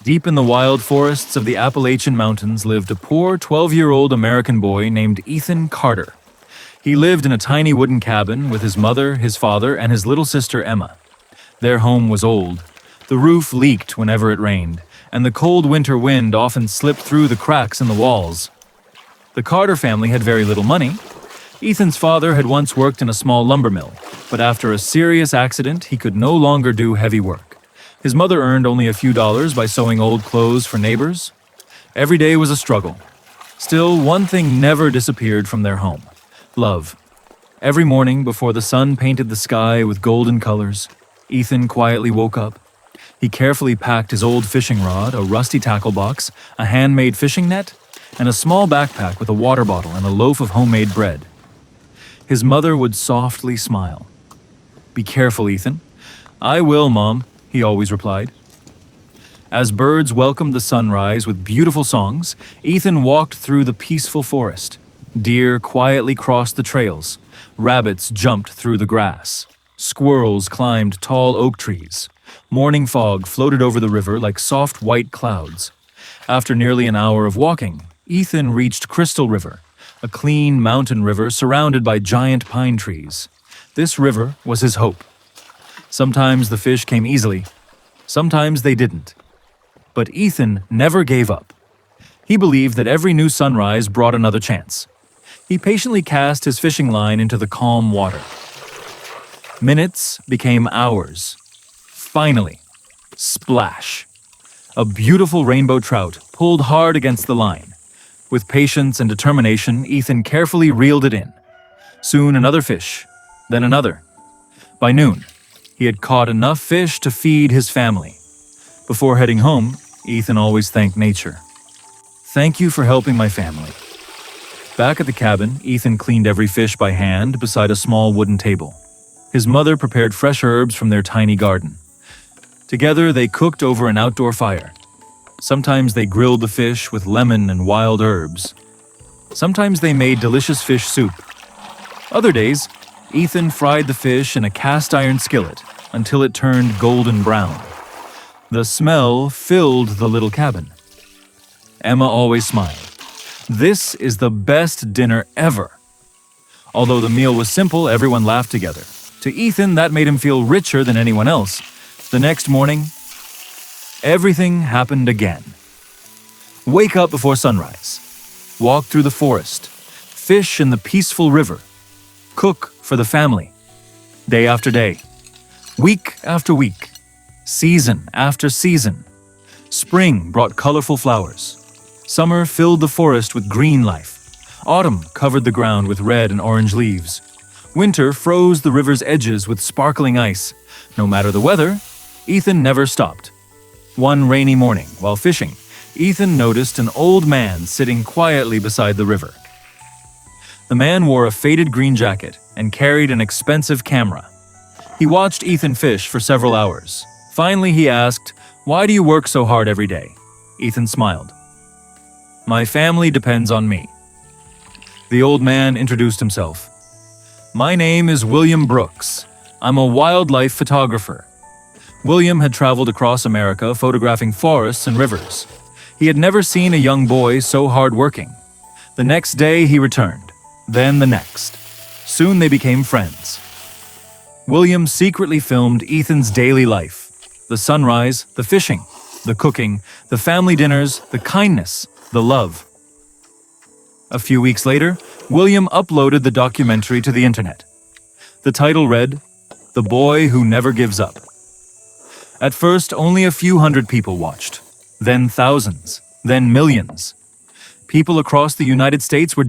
Deep in the wild forests of the Appalachian Mountains lived a poor 12-year-old American boy named Ethan Carter. He lived in a tiny wooden cabin with his mother, his father, and his little sister Emma. Their home was old. The roof leaked whenever it rained, and the cold winter wind often slipped through the cracks in the walls. The Carter family had very little money. Ethan's father had once worked in a small lumber mill, but after a serious accident, he could no longer do heavy work. His mother earned only a few dollars by sewing old clothes for neighbors. Every day was a struggle. Still, one thing never disappeared from their home: love. Every morning, before the sun painted the sky with golden colors, Ethan quietly woke up. He carefully packed his old fishing rod, a rusty tackle box, a handmade fishing net, and a small backpack with a water bottle and a loaf of homemade bread. His mother would softly smile. "Be careful, Ethan." "I will, Mom," he always replied. As birds welcomed the sunrise with beautiful songs, Ethan walked through the peaceful forest. Deer quietly crossed the trails. Rabbits jumped through the grass. Squirrels climbed tall oak trees. Morning fog floated over the river like soft white clouds. After nearly an hour of walking, Ethan reached Crystal River, a clean mountain river surrounded by giant pine trees. This river was his hope. Sometimes the fish came easily, sometimes they didn't. But Ethan never gave up. He believed that every new sunrise brought another chance. He patiently cast his fishing line into the calm water. Minutes became hours. Finally, splash! A beautiful rainbow trout pulled hard against the line. With patience and determination, Ethan carefully reeled it in. Soon another fish, then another. By noon, he had caught enough fish to feed his family. Before heading home, Ethan always thanked nature. "Thank you for helping my family." Back at the cabin, Ethan cleaned every fish by hand beside a small wooden table. His mother prepared fresh herbs from their tiny garden. Together, they cooked over an outdoor fire. Sometimes they grilled the fish with lemon and wild herbs. Sometimes they made delicious fish soup. Other days, Ethan fried the fish in a cast-iron skillet until it turned golden brown. The smell filled the little cabin. Emma always smiled. "This is the best dinner ever." Although the meal was simple, everyone laughed together. To Ethan, that made him feel richer than anyone else. The next morning, everything happened again. Wake up before sunrise. Walk through the forest. Fish in the peaceful river. Cook for the family. Day after day. Week after week. Season after season. Spring brought colorful flowers. Summer filled the forest with green life. Autumn covered the ground with red and orange leaves. Winter froze the river's edges with sparkling ice. No matter the weather, Ethan never stopped. One rainy morning, while fishing, Ethan noticed an old man sitting quietly beside the river. The man wore a faded green jacket and carried an expensive camera. He watched Ethan fish for several hours. Finally, he asked, "Why do you work so hard every day?" Ethan smiled. "My family depends on me." The old man introduced himself. "My name is William Brooks. I'm a wildlife photographer." William had traveled across America photographing forests and rivers. He had never seen a young boy so hardworking. The next day he returned, then the next. Soon they became friends. William secretly filmed Ethan's daily life: the sunrise, the fishing, the cooking, the family dinners, the kindness, the love. A few weeks later, William uploaded the documentary to the internet. The title read, "The Boy Who Never Gives Up." At first, only a few hundred people watched, then thousands, then millions. People across the United States were